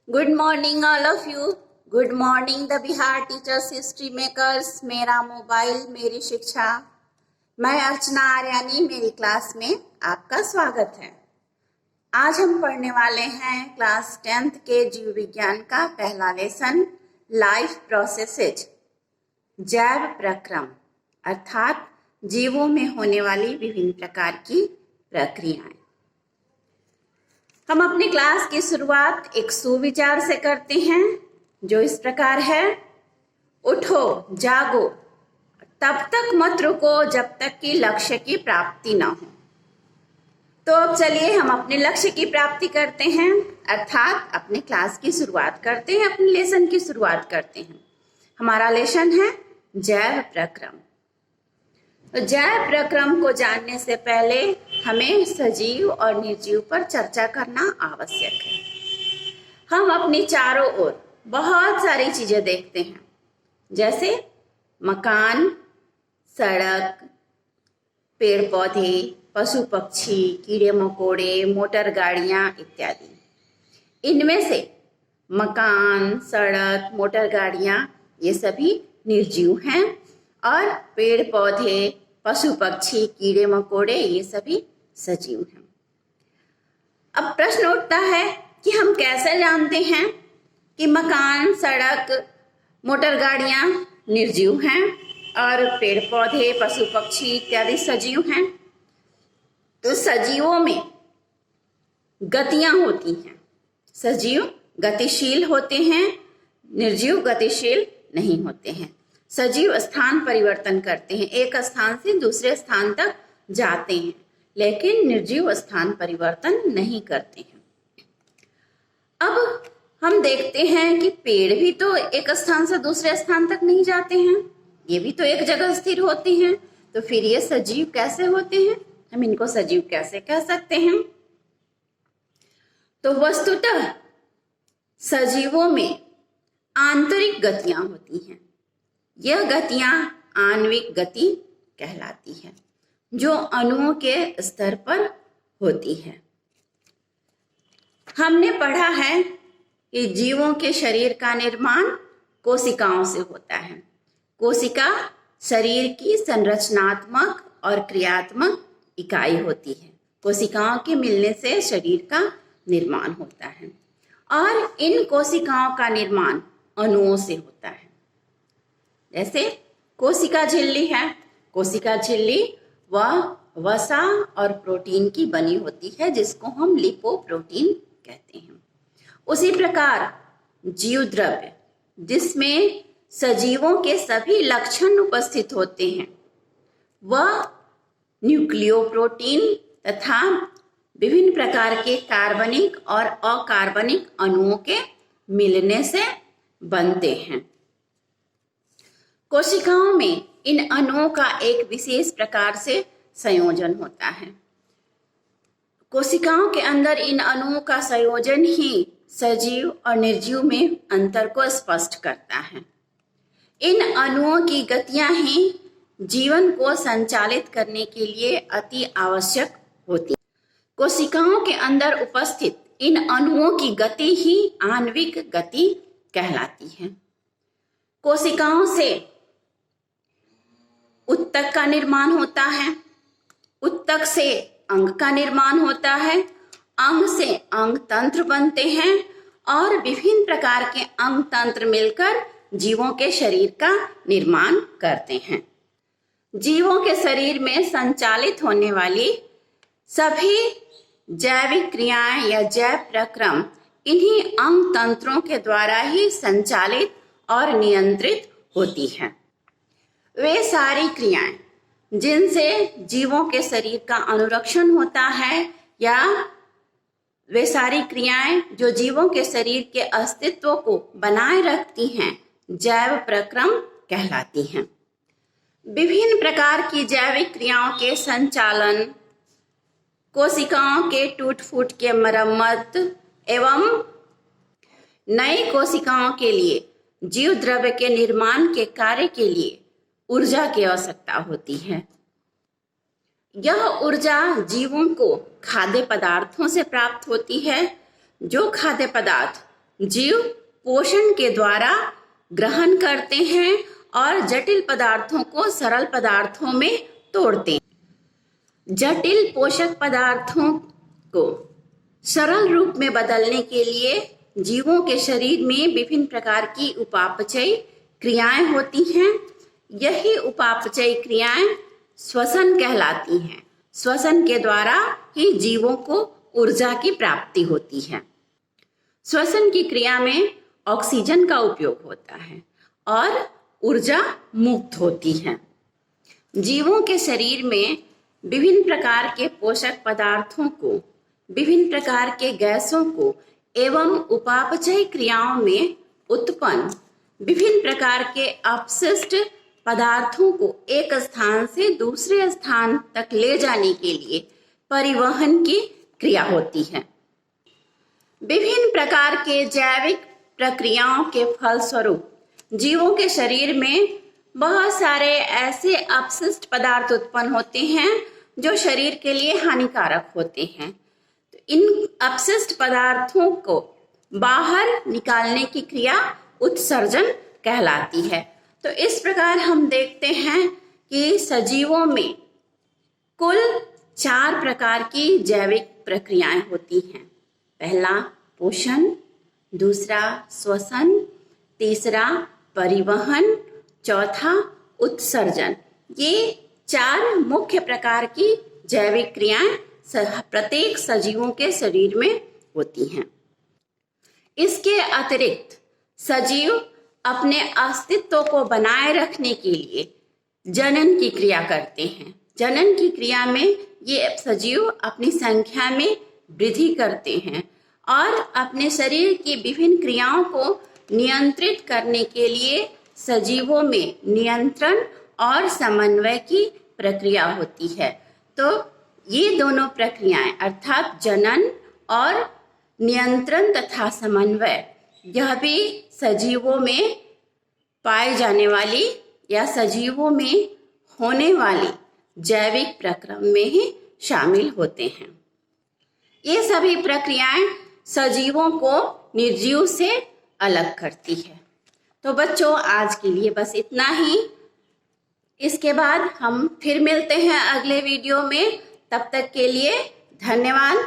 Good morning all of you. Good morning the Bihar teachers history makers. मेरा mobile मेरी शिक्षा। मैं अर्चना आर्यानी, मेरी क्लास में आपका स्वागत है। आज हम पढ़ने वाले हैं क्लास 10th के जीव विज्ञान का पहला लेसन, लाइफ प्रोसेसेज, जैव प्रक्रम, अर्थात जीवों में होने वाली विभिन्न प्रकार की प्रक्रियाएं। हम अपनी क्लास की शुरुआत एक सुविचार से करते हैं जो इस प्रकार है। उठो, जागो, तब तक मत रुको जब तक कि लक्ष्य की प्राप्ति ना हो। तो अब चलिए हम अपने लक्ष्य की प्राप्ति करते हैं, अर्थात अपने क्लास की शुरुआत करते हैं, अपने लेसन की शुरुआत करते हैं। हमारा लेसन है जैव प्रक्रम। तो जैव प्रक्रम को जानने से पहले हमें सजीव और निर्जीव पर चर्चा करना आवश्यक है। हम अपनी चारों ओर बहुत सारी चीजें देखते हैं, जैसे मकान, सड़क, पेड़ पौधे, पशु पक्षी, कीड़े मकोड़े, मोटर गाड़ियां इत्यादि। इनमें से मकान, सड़क, मोटर गाड़ियां ये सभी निर्जीव हैं और पेड़ पौधे, पशु पक्षी, कीड़े मकोड़े ये सभी सजीव हैं। अब प्रश्न उठता है कि हम कैसे जानते हैं कि मकान, सड़क, मोटर गाड़ियां निर्जीव हैं और पेड़ पौधे, पशु पक्षी इत्यादि सजीव हैं। तो सजीवों में गतियां होती हैं। सजीव गतिशील होते हैं, निर्जीव गतिशील नहीं होते हैं। सजीव स्थान परिवर्तन करते हैं, एक स्थान से दूसरे स्थान तक जाते हैं, लेकिन निर्जीव स्थान परिवर्तन नहीं करते हैं। अब हम देखते हैं कि पेड़ भी तो एक स्थान से दूसरे स्थान तक नहीं जाते हैं, ये भी तो एक जगह स्थिर होते हैं। तो फिर ये सजीव कैसे होते हैं? हम इनको सजीव कैसे कह सकते हैं? तो वस्तुतः सजीवों में आंतरिक गतियां होती हैं। यह गतियां आणविक गति कहलाती है, जो अणुओं के स्तर पर होती है। हमने पढ़ा है कि जीवों के शरीर का निर्माण कोशिकाओं से होता है। कोशिका शरीर की संरचनात्मक और क्रियात्मक इकाई होती है। कोशिकाओं के मिलने से शरीर का निर्माण होता है और इन कोशिकाओं का निर्माण अणुओं से होता है। जैसे कोशिका झिल्ली है। कोशिका झिल्ली वह वसा और प्रोटीन की बनी होती है, जिसको हम लिपोप्रोटीन कहते हैं। उसी प्रकार जीव द्रव्य, जिसमें सजीवों के सभी लक्षण उपस्थित होते हैं, वह न्यूक्लियोप्रोटीन तथा विभिन्न प्रकार के कार्बनिक और अकार्बनिक अणुओं के मिलने से बनते हैं। कोशिकाओं में इन अणुओं का एक विशेष प्रकार से संयोजन होता है। कोशिकाओं के अंदर इन अणुओं का संयोजन ही सजीव और निर्जीव में अंतर को स्पष्ट करता है। इन अणुओं की गतियां ही जीवन को संचालित करने के लिए अति आवश्यक होती हैं। कोशिकाओं के अंदर उपस्थित इन अणुओं की गति ही आणविक गति कहलाती है। कोशिकाओं से उत्तक का निर्माण होता है, उत्तक से अंग का निर्माण होता है, अंग से अंग तंत्र बनते हैं और विभिन्न प्रकार के अंग तंत्र मिलकर जीवों के शरीर का निर्माण करते हैं। जीवों के शरीर में संचालित होने वाली सभी जैविक क्रियाएं या जैव प्रक्रम इन्हीं अंग तंत्रों के द्वारा ही संचालित और नियंत्रित होती हैं। वे सारी क्रियाएं जिनसे जीवों के शरीर का अनुरक्षण होता है, या वे सारी क्रियाएं जो जीवों के शरीर के अस्तित्व को बनाए रखती हैं, जैव प्रक्रम कहलाती हैं। विभिन्न प्रकार की जैविक क्रियाओं के संचालन, कोशिकाओं के टूट फूट के मरम्मत एवं नई कोशिकाओं के लिए जीव द्रव्य के निर्माण के कार्य के लिए ऊर्जा की आवश्यकता होती है। यह ऊर्जा जीवों को खाद्य पदार्थों से प्राप्त होती है, जो खाद्य पदार्थ जीव पोषण के द्वारा ग्रहण करते हैं और जटिल पदार्थों को सरल पदार्थों में तोड़ते हैं। जटिल पोषक पदार्थों को सरल रूप में बदलने के लिए जीवों के शरीर में विभिन्न प्रकार की उपापचयी क्रियाएं होती हैं। यही उपापचयी क्रियाएं श्वसन कहलाती हैं। श्वसन के द्वारा ही जीवों को ऊर्जा की प्राप्ति होती है। श्वसन की क्रिया में ऑक्सीजन का उपयोग होता है और ऊर्जा मुक्त होती है। जीवों के शरीर में विभिन्न प्रकार के पोषक पदार्थों को, विभिन्न प्रकार के गैसों को एवं उपापचयी क्रियाओं में उत्पन्न विभिन्न प्रकार के अपशिष्ट पदार्थों को एक स्थान से दूसरे स्थान तक ले जाने के लिए परिवहन की क्रिया होती है। विभिन्न प्रकार के जैविक प्रक्रियाओं के फलस्वरूप जीवों के शरीर में बहुत सारे ऐसे अपशिष्ट पदार्थ उत्पन्न होते हैं जो शरीर के लिए हानिकारक होते हैं। तो इन अपशिष्ट पदार्थों को बाहर निकालने की क्रिया उत्सर्जन कहलाती है। तो इस प्रकार हम देखते हैं कि सजीवों में कुल 4 प्रकार की जैविक प्रक्रियाएं होती हैं। पहला पोषण, दूसरा श्वसन, तीसरा परिवहन, चौथा उत्सर्जन। ये 4 मुख्य प्रकार की जैविक क्रियाएं प्रत्येक सजीवों के शरीर में होती हैं। इसके अतिरिक्त सजीव अपने अस्तित्व को बनाए रखने के लिए जनन की क्रिया करते हैं। जनन की क्रिया में ये सजीव अपनी संख्या में वृद्धि करते हैं और अपने शरीर की विभिन्न क्रियाओं को नियंत्रित करने के लिए सजीवों में नियंत्रण और समन्वय की प्रक्रिया होती है। तो ये दोनों प्रक्रियाएं अर्थात जनन और नियंत्रण तथा समन्वय, यह भी सजीवों में पाए जाने वाली या सजीवों में होने वाली जैविक प्रक्रम में ही शामिल होते हैं। ये सभी प्रक्रियाएं सजीवों को निर्जीव से अलग करती है। तो बच्चों, आज के लिए बस इतना ही। इसके बाद हम फिर मिलते हैं अगले वीडियो में। तब तक के लिए धन्यवाद।